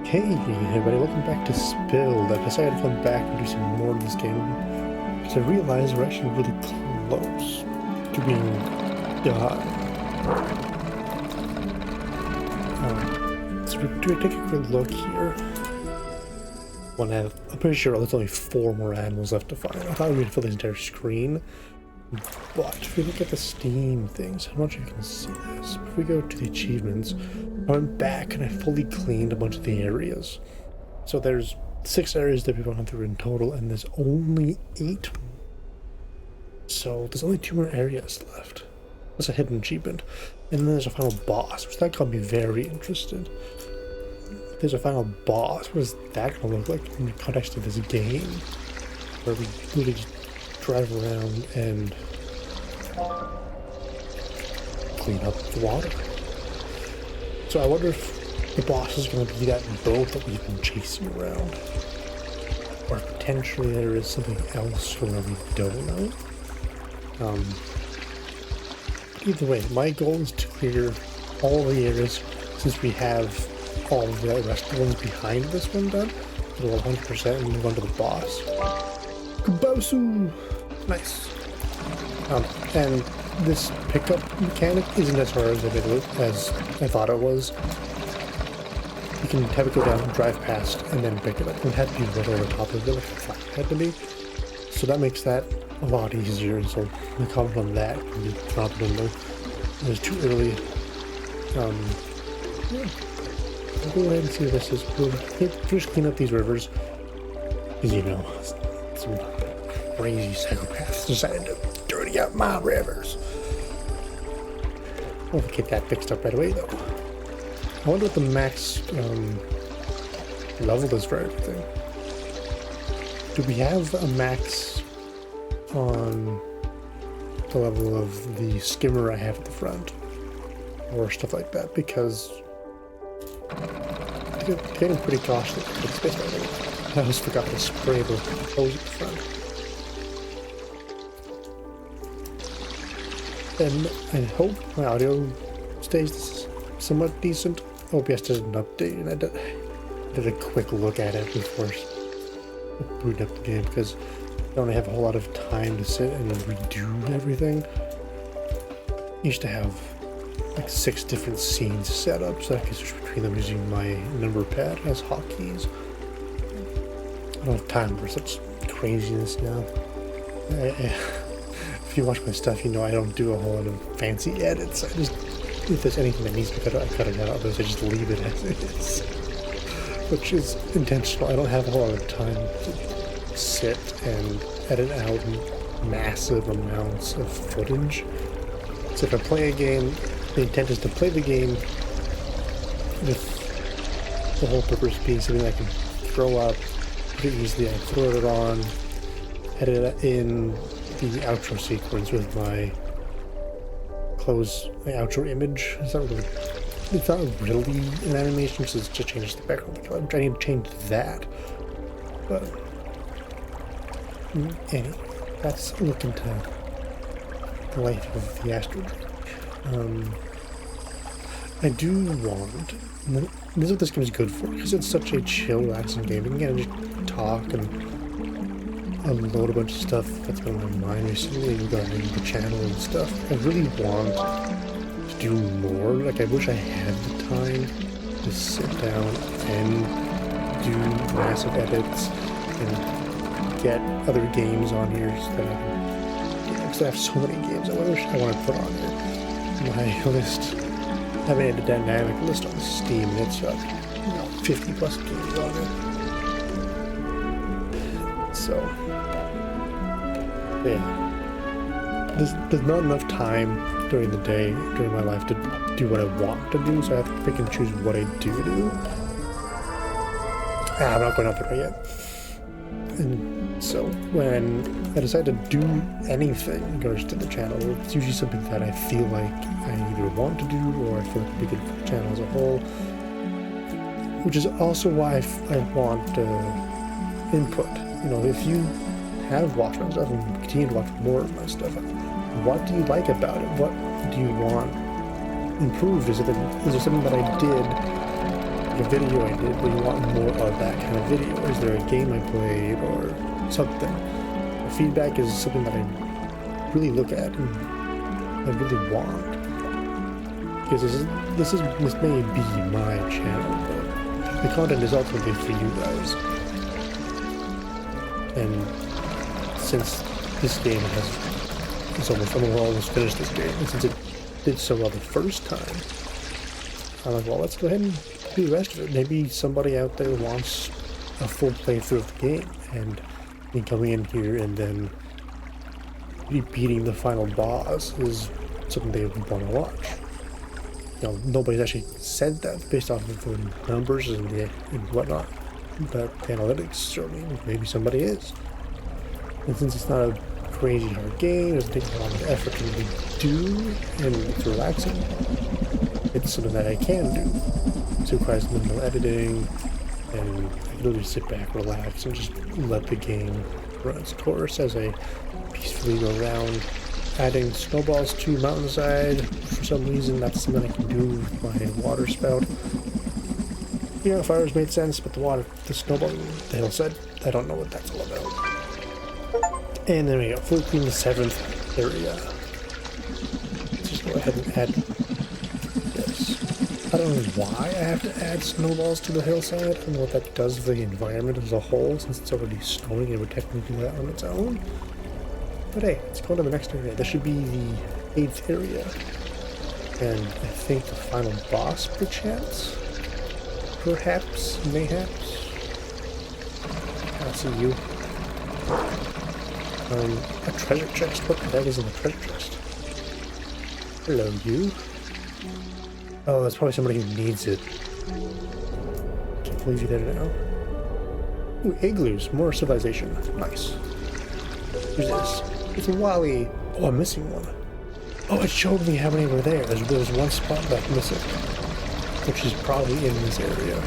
Hey everybody, welcome back to Spilled. I decided to come back and do some more of this game because I realized we're actually really close to being done. So we're going to take a quick look here. I'm pretty sure there's only 4 more animals left to find. I thought we were going to fill this entire screen, but if we look at the Steam things, I'm not sure if you can see this. If we go to the achievements, I went back and I fully cleaned a bunch of the areas. So there's 6 areas that we've gone through in total, and there's only 8. So there's only 2 more areas left. That's a hidden achievement. And then there's a final boss, which that got me very interested. There's a final boss. What is that going to look like in the context of this game? Where we literally just drive around and clean up the water. So I wonder if the boss is going to be that boat that we've been chasing around. Or potentially there is something else where we don't know. Either way, my goal is to clear all the areas since we have all of the rest of the ones behind this one done. It'll 100% and move on to the boss. Kabosu! Nice. And this pickup mechanic isn't as hard as I thought it was. You can have it go down, drive past, and then pick it up. It had to be right over top of it, like I thought it had to be. So that makes that a lot easier, so the comment on that can be dropped in there. It was too early. Yeah. I'll go ahead and see what this is. We'll just clean up these rivers. Because, you know, some crazy psychopaths decided to dirty up my rivers. I'll get that fixed up right away, though. I wonder what the max level is for everything. Do we have a max on the level of the skimmer I have at the front? Or stuff like that? Because it's getting pretty costly. I almost forgot to spray the hose at the front. And I hope my audio stays somewhat decent. OBS does an update, and I did a quick look at it before booting up the game because I don't have a whole lot of time to sit and redo everything. I used to have like 6 different scenes set up so I could switch between them using my number pad as hotkeys. I don't have time for such craziness now. If you watch my stuff, you know I don't do a whole lot of fancy edits. I just, if there's anything that needs to be cut out, I cut it out. Otherwise, I just leave it as it is, which is intentional. I don't have a whole lot of time to sit and edit out massive amounts of footage. So if I play a game, the intent is to play the game with the whole purpose being something I can throw up pretty easily. I throw it on, edit it in the outro sequence with my outro image. It's not really an animation because it just changes the background. I need to change that. But anyway, that's a look into the life of the asteroid. I do want, this is what this game is good for, because it's such a chill, relaxing game. You can just talk and unload a bunch of stuff that's been on my mind recently regarding the channel and stuff. I really want to do more. Like, I wish I had the time to sit down and do massive edits and get other games on here so that I can, because I have so many games I wish I want to put on here. My list, I made a dynamic list on Steam, and it's 50 plus games on it. So, yeah, there's not enough time during the day, during my life, to do what I want to do, so I have to pick and choose what I do. I'm not going out there yet. And so when I decide to do anything in regards to the channel, it's usually something that I feel like I either want to do or I feel like would be good for the channel as a whole, which is also why I want input. You know, if you have watched my stuff and continue to watch more of my stuff, what do you like about it? What do you want improved? Is there something that I did like a video I did, but you want more of that kind of video. Is there a game I played or something? Feedback is something that I really look at and I really want. Because this may be my channel, but the content is ultimately for you guys. And since this game I'm almost finished this game, and since it did so well the first time, I'm like, well, let's go ahead and do the rest of it. Maybe somebody out there wants a full playthrough of the game, and me coming in here and then beating the final boss is something they would want to watch. You know, nobody's actually said that based off of the numbers and whatnot, but the analytics show me maybe somebody is. And since it's not a crazy hard game, it doesn't take a lot of effort to really do, and it's relaxing, it's something that I can do. So it requires minimal editing, and I can literally sit back, relax, and just let the game run its course as I peacefully go around. Adding snowballs to mountainside, for some reason that's something I can do with my water spout. You know, fires made sense, but the snowball, the hillside, I don't know what that's all about. And then we got fully clean the 7th area. Let's just go ahead and add this. I don't know why I have to add snowballs to the hillside. I don't know what that does for the environment as a whole, since it's already snowing. It would technically do that on its own. But hey, let's go to the next area. This should be the 8th area. And I think the final boss, perchance? Perhaps? Mayhaps? I see you. A treasure chest? What the hell is in the treasure chest? Hello, you. Oh, that's probably somebody who needs it. Can't believe you're there now. Ooh, igloos. More civilization. Nice. Who's this? It's a Wally. Oh, I'm missing one. Oh, it showed me how many were there. There's one spot left missing, which is probably in this area.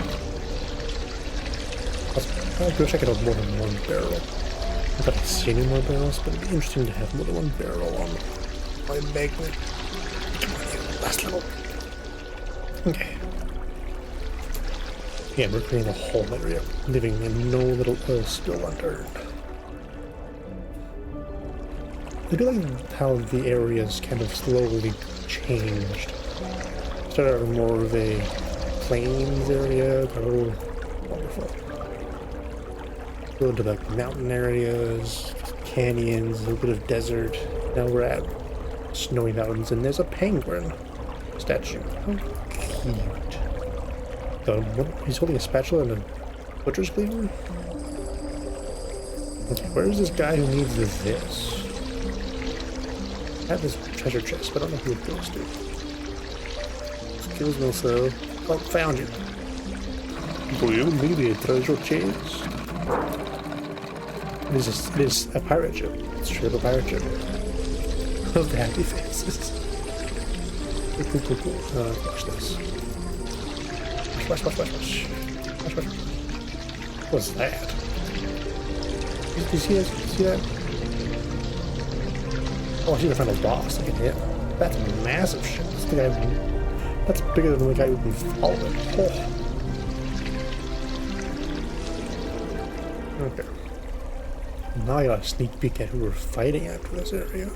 I'll go check it out more than one barrel. Not that I see any more barrels, but it'd be interesting to have more than one barrel on my magnet. Come on, you last level. Okay. Yeah, we're creating a whole area, leaving no little oil spill unturned. I do like how the areas kind of slowly changed. Started out more of a plains area, got a little wonderful. Go into like mountain areas, canyons, a little bit of desert. Now we're at snowy mountains, and there's a penguin statue. How cute. He's holding a spatula and a butcher's cleaver? Okay, where's this guy who needs this? I have this treasure chest, but I don't know who it goes to. Excuse me, sir. Oh, found you. Do you need a treasure chest? It is a pirate ship. It's straight up a pirate ship. Of the happy faces. Cool. Watch this. Watch. What's that? You see that? Oh, I see the final boss. Look at him. That's massive shit. That's bigger than the guy we've been following. Oh. Okay. Now I got a sneak peek at who we're fighting after this area.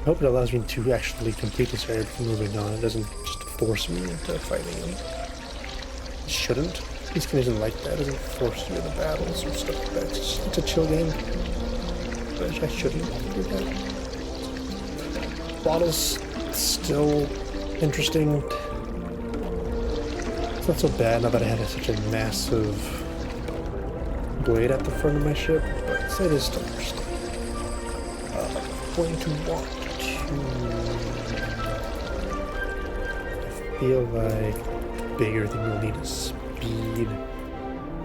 I hope it allows me to actually complete this area before moving on. It doesn't just force me into fighting him. It shouldn't. This game isn't like that. It doesn't force you into battles or stuff like that. It's a chill game. But I shouldn't do that. Bottle's still interesting. It's not so bad now that I had such a massive blade at the front of my ship, but it is still interesting. I'm going to want to... I feel like the bigger thing we'll need is speed.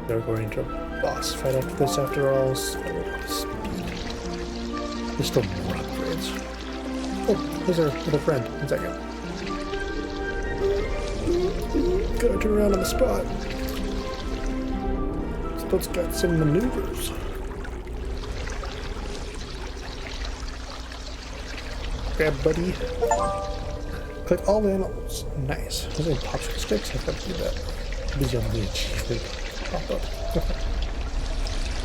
They're going to a boss fight after this after all, so speed. There's still more upgrades. Oh, there's our little friend. 1 second. Gotta turn around on the spot. This boat's got some maneuvers. Grab buddy. Collect all the animals. Nice. There's any popsicle sticks? I've got to do that. I'm busy on the achievement pop up.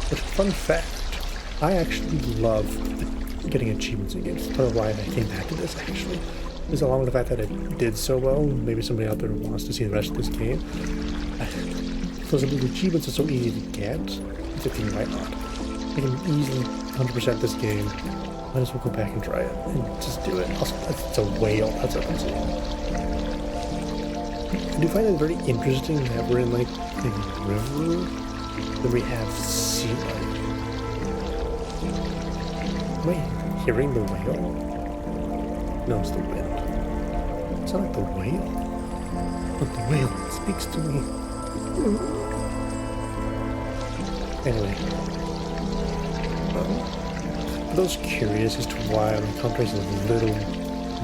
But fun fact, I actually love getting achievements in games. That's part of why I came back to this, actually. Is along with the fact that it did so well, maybe somebody out there wants to see the rest of this game. So the achievements are so easy to get, it's a thing, why not? I can easily 100% this game. Might as well go back and try it and just do it. Also, it's a whale, that's what I'm saying. I do find it very interesting that we're in like a river, then we have sea life. Am I hearing the whale? No, it's the wind. It's not like the whale. But the whale speaks to me. Anyway. For those curious as to why my contrast is a little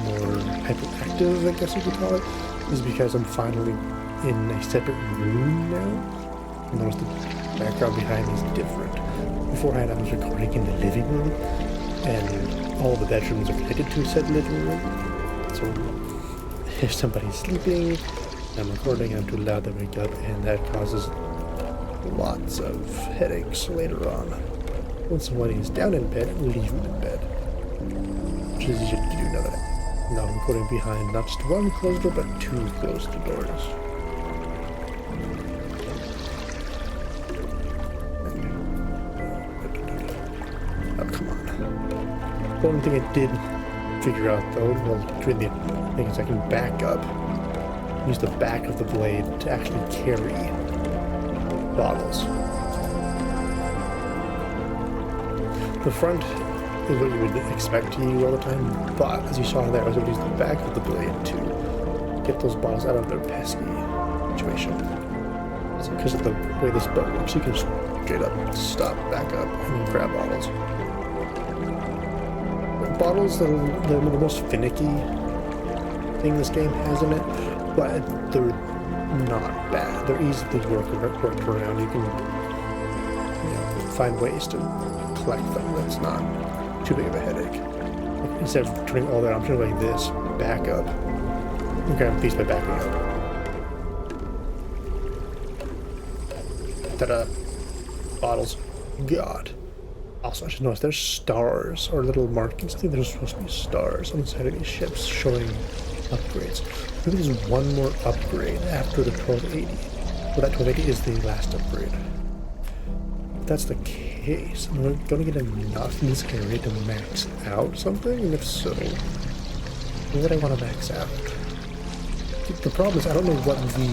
more hyperactive, I guess you could call it, is because I'm finally in a separate room now. And notice the background behind me is different. Beforehand I was recording in the living room, and all the bedrooms are connected to said living room. So if somebody's sleeping, I'm recording, I'm too loud to wake up, and that causes lots of headaches later on. When somebody is down in bed, leave them in bed. Which is easier to do now that I'm recording behind not just one closed door, but two closed doors. Oh, come on. The only thing I did figure out, though, well, between the things I can back up, use the back of the blade to actually carry bottles. The front is what you would expect to use all the time, but as you saw there, I was able to use the back of the blade to get those bottles out of their pesky situation. So because of the way this boat works, you can just straight up stop, back up, and then grab bottles. But bottles, they're the most finicky thing this game has in it, but they're not bad. They're easily worked around. You can find ways to collect them. That's not too big of a headache. Like, instead of turning all that options like this, back up, and grab a piece by backing up. Ta-da! Bottles. God. Also, I should notice there's stars or little markings. I think there's supposed to be stars on the side of these ships showing upgrades. Maybe there's one more upgrade after the 1280. Well, that 1280 is the last upgrade. If that's the case, am I going to get enough in this area to max out something? And if so, what would I want to max out? The problem is I don't know what the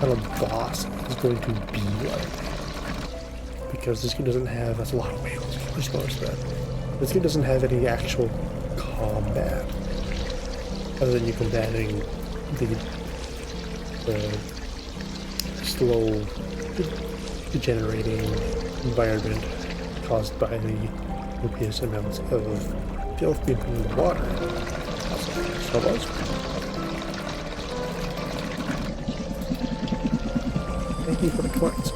final boss is going to be like. Because this game doesn't have, that's a lot of whales, I just noticed that. This game doesn't have any actual combat. Other than you combating the slow degenerating environment caused by the copious amounts of filth being put in the water. Snowballs? Thank you for the coins.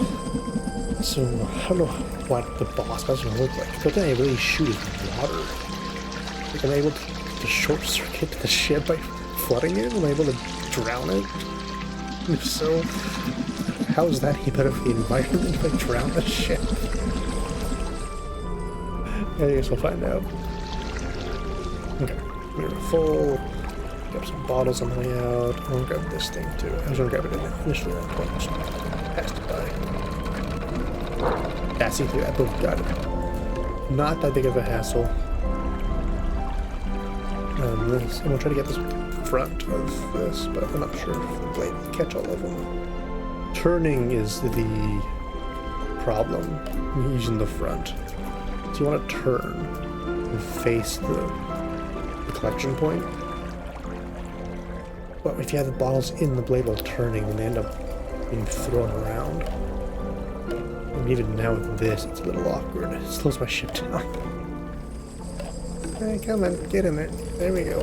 So, I don't know what the boss is going to look like. But then I really shoot his water. Like, I'm able to short circuit the ship by flooding it? Am I able to drown it? If so, how is that any better for the environment if I drown the ship? I guess we'll find out. Okay, we're full. Grab some bottles on the way out. I'm gonna grab this thing too. I was gonna grab it initially at that point, just passed it by. Yeah, see through that, boom, got it. Not that big of a hassle. I'm gonna try to get this front of this, but I'm not sure if the blade will catch all of them. Turning is the problem using the front. So you want to turn and face the collection point. But if you have the bottles in the blade while turning, then they end up being thrown around. And even now with this, it's a little awkward. It slows my ship down. Hey, come on, get in there. There we go.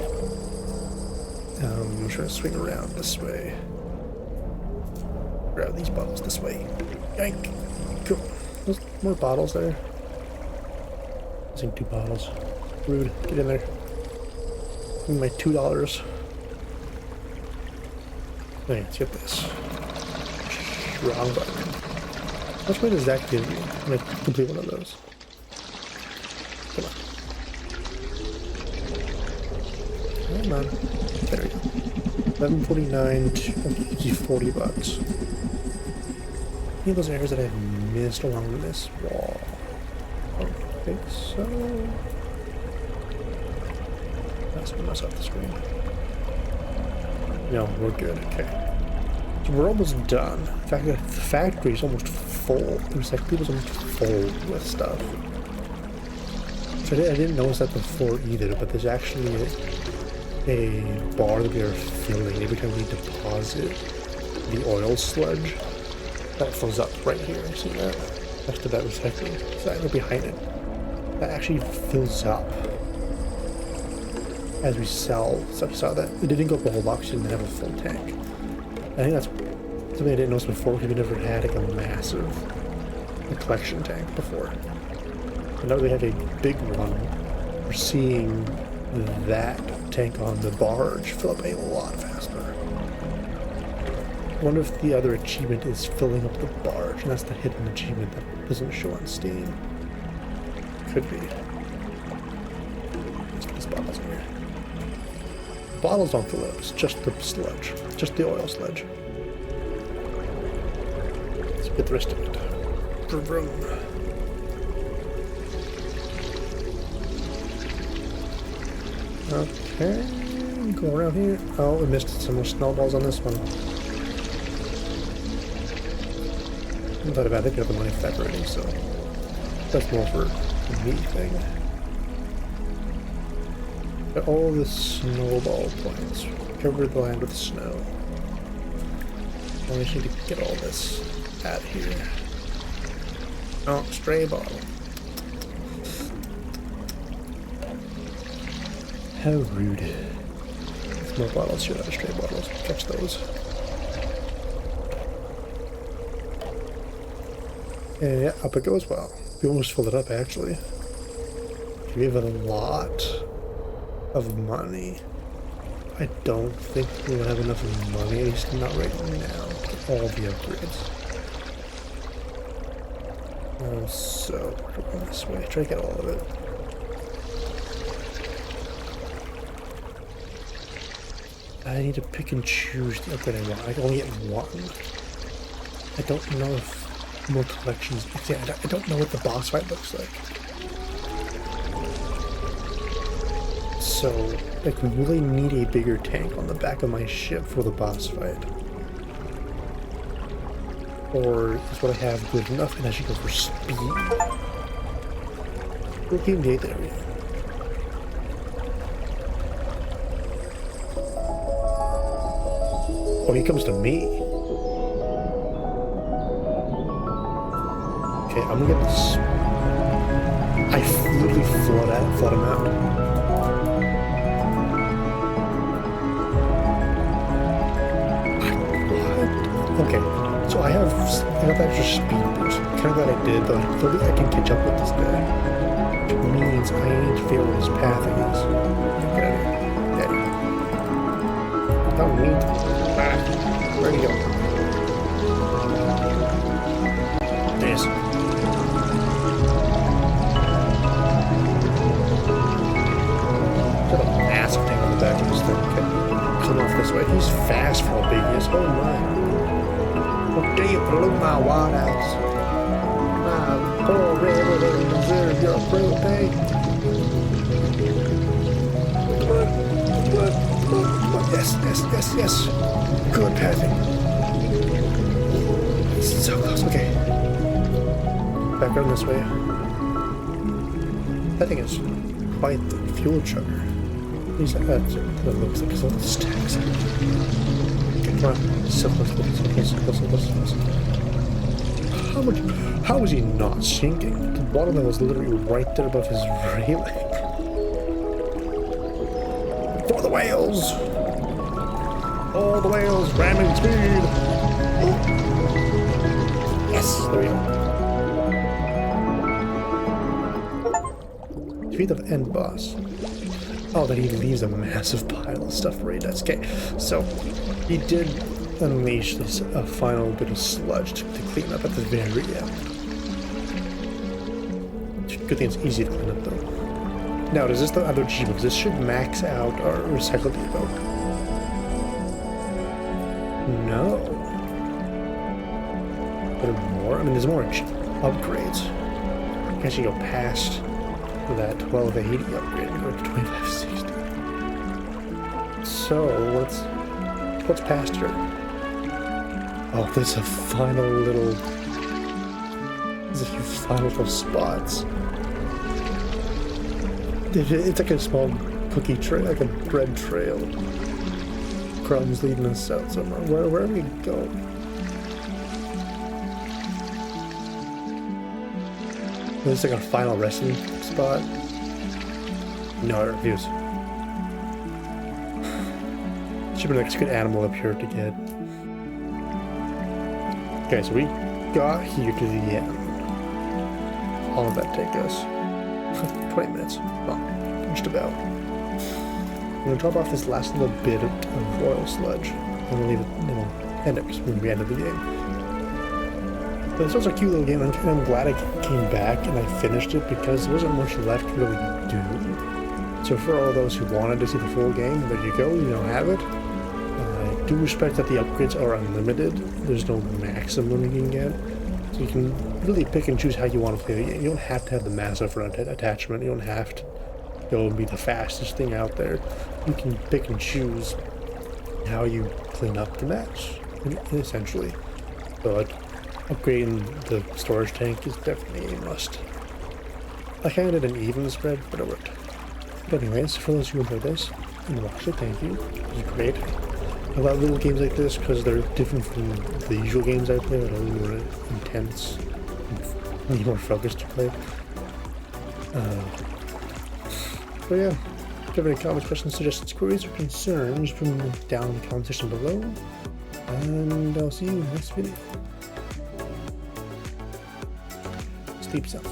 I'm trying to swing around this way. Grab these bottles this way. Yank. Cool. There's more bottles there. Missing 2 bottles. Rude. Get in there. Give me my $2. Okay, let's get this. Wrong button. How much money does that give me when I complete one of those? Come on. Come on. There we go. 1149 to $40. Any of those areas that I've missed along this wall? I don't think so. That's gonna mess up the screen. No, we're good. Okay. So we're almost done. In fact, the factory is almost full. It was like it was almost full with stuff. So I didn't notice that before either, but there's actually a bar that we are filling every time we deposit the oil sludge. That fills up right here. See that? Next to that recycling. So right behind it. That actually fills up as we sell. So I saw that. It didn't go up the whole box, it didn't have a full tank. I think that's something I didn't notice before because we never had like a massive collection tank before. But now we have a big one. We're seeing that tank on the barge fill up a lot faster. I wonder if the other achievement is filling up the barge, and that's the hidden achievement that doesn't show on Steam. Could be. Let's get these bottles in here. Bottles don't fill up, it's just the sludge. Just the oil sludge. Let's get the rest of it. Vroom, vroom. Okay, go around here. Oh, we missed some more snowballs on this one. I thought about it, I got the money for that already, so that's more for the me thing. Got all the snowball points. Cover the land with snow. I just need to get all this out of here. Oh, stray bottle. How rude. No bottles here, other stray bottles. Catch those. And yeah, up it goes. Well, we almost filled it up actually. We have a lot of money. I don't think we will have enough money, at least not right now, to get all the upgrades. So, we're going this way. Try to get all of it. I need to pick and choose the upgrade I want. I can only get one. I don't know if more collections. Yeah, I don't know what the boss fight looks like. So, like, we really need a bigger tank on the back of my ship for the boss fight. Or is what I have good enough and I should go for speed? Working gate area. Oh, he comes to me. Okay, I'm gonna get this. I literally flood him out. What? Okay, so I have extra speed boost. Kind of glad I did, but I feel like I can catch up with this guy. Which means I need to figure out what his path is. Okay. Don't need to. Where'd he go? This. Got a massive thing on the back of this thing. Okay. Come off this way. He's fast for how big he is. Oh my. What do you blew my wad outs? My poor river didn't deserve your cruelty. Yes, yes, yes, yes. Good pathing. So close. Okay. Back around this way. That thing is quite the fuel chugger. He's like that. That looks like all the stacks. Okay, come on. So close. How is he not sinking? The water level is literally right there above his railing. For the whales! All the whales ramming speed! Oh. Yes, there we go. Defeat the end boss. Oh, that he leaves a massive pile of stuff right. That's okay. So he did unleash this a final bit of sludge to clean up at the very end. Good thing it's easy to clean up though. Now, does this the other achievements? This should max out our recycle depot. No. But more? I mean, there's more upgrades. I guess you go past that 1280 upgrade and go to 2560. So, what's past here? Oh, there's a final little... There's a few final little spots. It's like a small cookie trail, like a bread trail. Crumbs leading us out somewhere. Where are we going? There's like a final resting spot. No, I refuse. Should be like a good animal up here to get. Okay, so we got here to the end. How long did that take us? 20 minutes. Well, just about. I'm going to drop off this last little bit of oil sludge. And we'll leave it, and we'll end it when we end of the game. But it's also a cute little game, and I'm glad I came back and I finished it because there wasn't much left to really do. So for all those who wanted to see the full game, there you go, you now have it. I do respect that the upgrades are unlimited. There's no maximum you can get. So you can really pick and choose how you want to play the game. You don't have to have the massive front attachment. You don't have to go and be the fastest thing out there. You can pick and choose how you clean up the mess, essentially. But upgrading the storage tank is definitely a must. I kind of did an even spread, but it worked. But anyways, for those who enjoyed this and watched it, thank you. It was great. I love little games like this because they're different from the usual games I play. They're a little more intense, a little more focused to play. But yeah, if you have any comments, questions, suggestions, queries, or concerns, put them down in the comment section below. And I'll see you in the next video. Sleep sound.